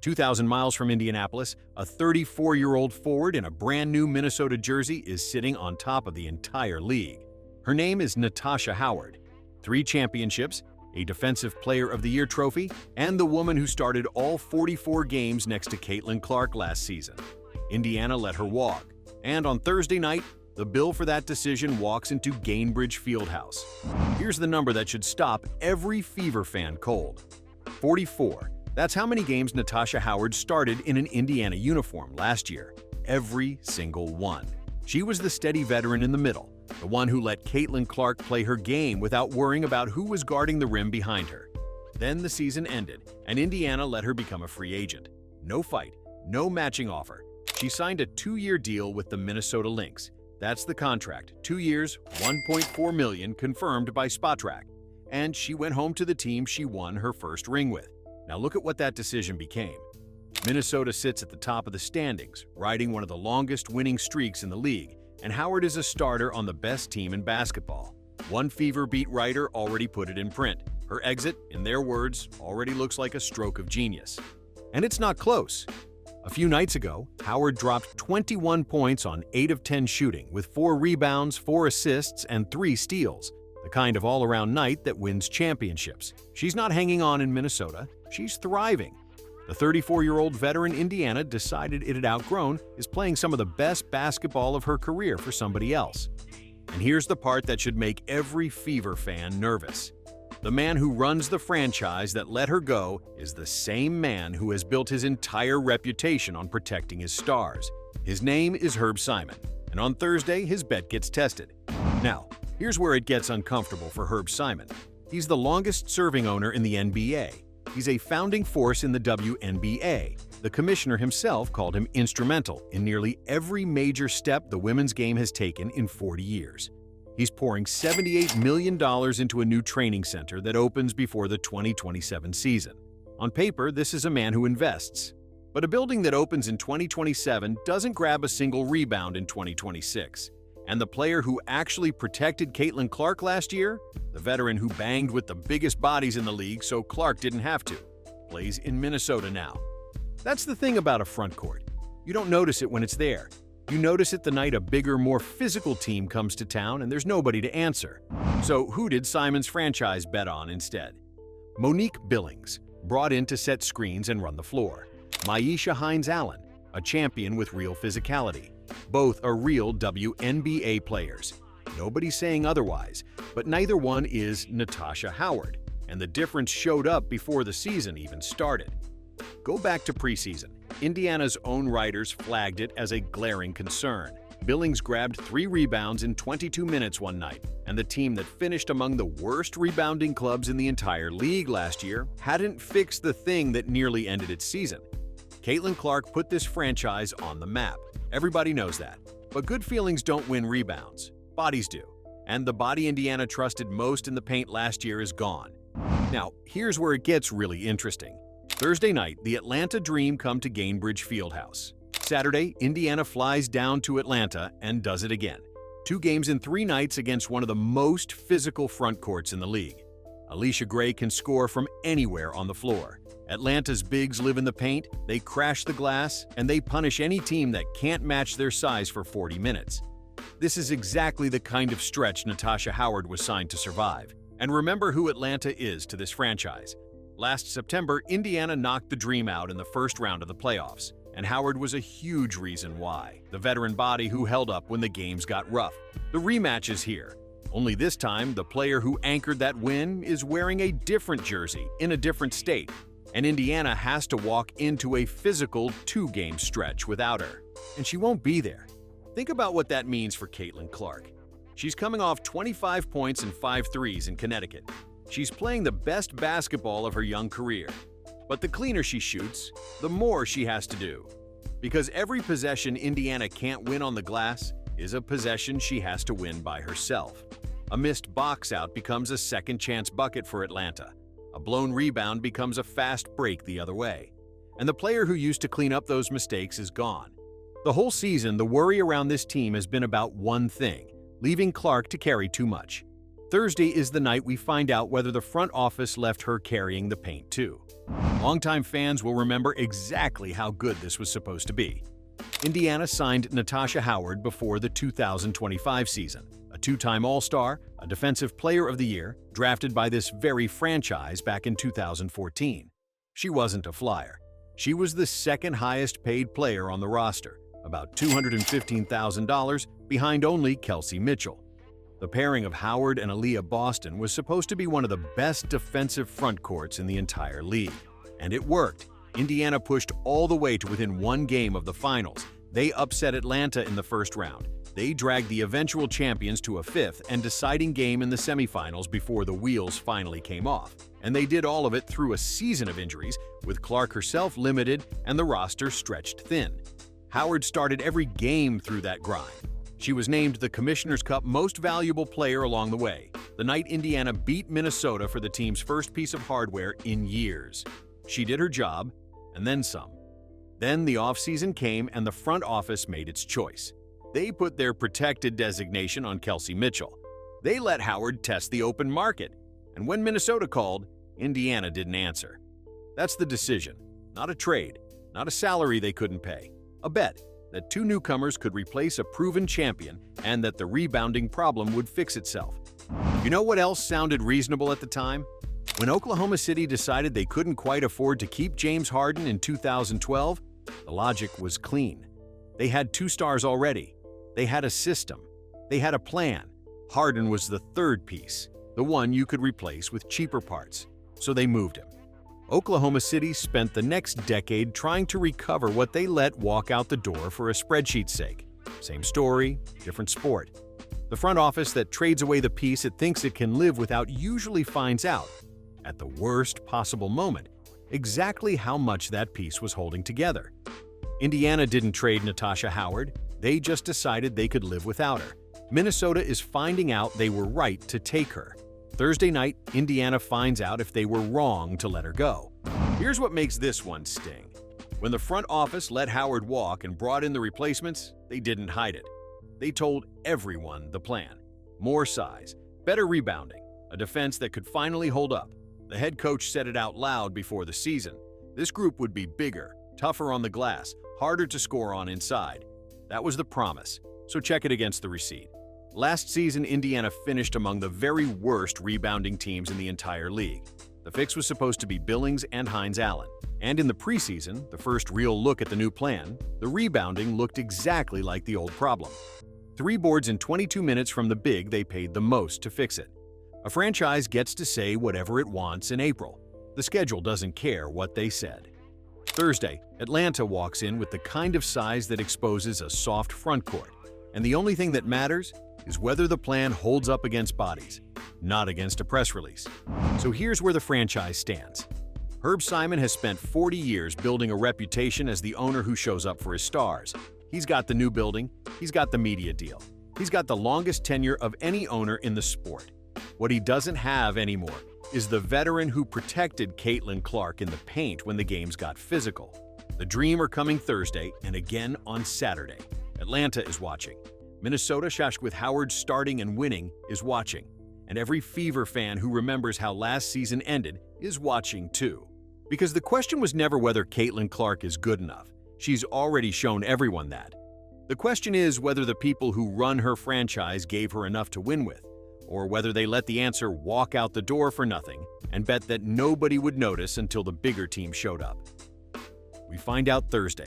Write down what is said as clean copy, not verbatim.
2,000 miles from Indianapolis, a 34-year-old forward in a brand-new Minnesota jersey is sitting on top of the entire league. Her name is Natasha Howard. 3 championships, a Defensive Player of the Year trophy, and the woman who started all 44 games next to Caitlin Clark last season. Indiana let her walk, and on Thursday night, the bill for that decision walks into Gainbridge Fieldhouse. Here's the number that should stop every Fever fan cold. 44. That's how many games Natasha Howard started in an Indiana uniform last year. Every single one. She was the steady veteran in the middle, the one who let Caitlin Clark play her game without worrying about who was guarding the rim behind her. Then the season ended, and Indiana let her become a free agent. No fight, no matching offer. She signed a 2-year deal with the Minnesota Lynx. That's the contract, 2 years, $1.4 million, confirmed by Spotrac. And she went home to the team she won her first ring with. Now look at what that decision became. Minnesota sits at the top of the standings, riding one of the longest winning streaks in the league, and Howard is a starter on the best team in basketball. One Fever beat writer already put it in print. Her exit, in their words, already looks like a stroke of genius. And it's not close. A few nights ago, Howard dropped 21 points on 8 of 10 shooting, with 4 rebounds, 4 assists, and 3 steals. The kind of all-around night that wins championships. She's not hanging on in Minnesota, she's thriving. The 34-year-old veteran Indiana decided it had outgrown is playing some of the best basketball of her career for somebody else. And here's the part that should make every Fever fan nervous. The man who runs the franchise that let her go is the same man who has built his entire reputation on protecting his stars. His name is Herb Simon, and on Thursday his bet gets tested. Now, here's where it gets uncomfortable for Herb Simon. He's the longest-serving owner in the NBA. He's a founding force in the WNBA. The commissioner himself called him instrumental in nearly every major step the women's game has taken in 40 years. He's pouring $78 million into a new training center that opens before the 2027 season. On paper, this is a man who invests. But a building that opens in 2027 doesn't grab a single rebound in 2026. And the player who actually protected Caitlin Clark last year, the veteran who banged with the biggest bodies in the league so Clark didn't have to, plays in Minnesota now. That's the thing about a front court. You don't notice it when it's there. You notice it the night a bigger, more physical team comes to town and there's nobody to answer. So who did Simon's franchise bet on instead? Monique Billings, brought in to set screens and run the floor. Myesha Hines-Allen, a champion with real physicality. Both are real WNBA players. Nobody's saying otherwise, but neither one is Natasha Howard, and the difference showed up before the season even started. Go back to preseason. Indiana's own writers flagged it as a glaring concern. Billings grabbed 3 rebounds in 22 minutes one night, and the team that finished among the worst rebounding clubs in the entire league last year hadn't fixed the thing that nearly ended its season. Caitlin Clark put this franchise on the map. Everybody knows that. But good feelings don't win rebounds. Bodies do. And the body Indiana trusted most in the paint last year is gone. Now, here's where it gets really interesting. Thursday night, the Atlanta Dream come to Gainbridge Fieldhouse. Saturday, Indiana flies down to Atlanta and does it again. 2 games in 3 nights against one of the most physical front courts in the league. Alicia Gray can score from anywhere on the floor. Atlanta's bigs live in the paint, they crash the glass, and they punish any team that can't match their size for 40 minutes. This is exactly the kind of stretch Natasha Howard was signed to survive. And remember who Atlanta is to this franchise. Last September, Indiana knocked the Dream out in the first round of the playoffs, and Howard was a huge reason why. The veteran body who held up when the games got rough. The rematch is here. Only this time, the player who anchored that win is wearing a different jersey in a different state. And Indiana has to walk into a physical 2-game stretch without her. And she won't be there. Think about what that means for Caitlin Clark. She's coming off 25 points and 5 threes in Connecticut. She's playing the best basketball of her young career. But the cleaner she shoots, the more she has to do. Because every possession Indiana can't win on the glass is a possession she has to win by herself. A missed box out becomes a second-chance bucket for Atlanta. A blown rebound becomes a fast break the other way. And the player who used to clean up those mistakes is gone. The whole season, the worry around this team has been about one thing: leaving Clark to carry too much. Thursday is the night we find out whether the front office left her carrying the paint too. Longtime fans will remember exactly how good this was supposed to be. Indiana signed Natasha Howard before the 2025 season, a two-time All-Star, a Defensive Player of the Year, drafted by this very franchise back in 2014. She wasn't a flyer. She was the second highest paid player on the roster, about $215,000 behind only Kelsey Mitchell. The pairing of Howard and Aaliyah Boston was supposed to be one of the best defensive front courts in the entire league. And it worked. Indiana pushed all the way to within one game of the finals. They upset Atlanta in the first round. They dragged the eventual champions to a fifth and deciding game in the semifinals before the wheels finally came off. And they did all of it through a season of injuries, with Clark herself limited and the roster stretched thin. Howard started every game through that grind. She was named the Commissioner's Cup Most Valuable Player along the way, the night Indiana beat Minnesota for the team's first piece of hardware in years. She did her job, and then some. Then the offseason came and the front office made its choice. They put their protected designation on Kelsey Mitchell. They let Howard test the open market, and when Minnesota called, Indiana didn't answer. That's the decision, not a trade, not a salary they couldn't pay, a bet that two newcomers could replace a proven champion and that the rebounding problem would fix itself. You know what else sounded reasonable at the time? When Oklahoma City decided they couldn't quite afford to keep James Harden in 2012, the logic was clean. They had two stars already. They had a system. They had a plan. Harden was the third piece, the one you could replace with cheaper parts. So they moved him. Oklahoma City spent the next decade trying to recover what they let walk out the door for a spreadsheet's sake. Same story, different sport. The front office that trades away the piece it thinks it can live without usually finds out, at the worst possible moment, exactly how much that piece was holding together. Indiana didn't trade Natasha Howard. They just decided they could live without her. Minnesota is finding out they were right to take her. Thursday night, Indiana finds out if they were wrong to let her go. Here's what makes this one sting. When the front office let Howard walk and brought in the replacements, they didn't hide it. They told everyone the plan. More size, better rebounding, a defense that could finally hold up. The head coach said it out loud before the season. This group would be bigger, tougher on the glass, harder to score on inside. That was the promise, so check it against the receipt. Last season, Indiana finished among the very worst rebounding teams in the entire league. The fix was supposed to be Billings and Hines-Allen. And in the preseason, the first real look at the new plan, the rebounding looked exactly like the old problem. 3 boards in 22 minutes from the big they paid the most to fix it. A franchise gets to say whatever it wants in April. The schedule doesn't care what they said. Thursday, Atlanta walks in with the kind of size that exposes a soft front court. And the only thing that matters is whether the plan holds up against bodies, not against a press release. So here's where the franchise stands. Herb Simon has spent 40 years building a reputation as the owner who shows up for his stars. He's got the new building, he's got the media deal, he's got the longest tenure of any owner in the sport. What he doesn't have anymore is the veteran who protected Caitlin Clark in the paint when the games got physical. The Dream are coming Thursday and again on Saturday. Atlanta is watching. Minnesota, with Howard starting and winning, is watching. And every Fever fan who remembers how last season ended is watching too. Because the question was never whether Caitlin Clark is good enough. She's already shown everyone that. The question is whether the people who run her franchise gave her enough to win with, or whether they let the answer walk out the door for nothing and bet that nobody would notice until the bigger team showed up. We find out Thursday.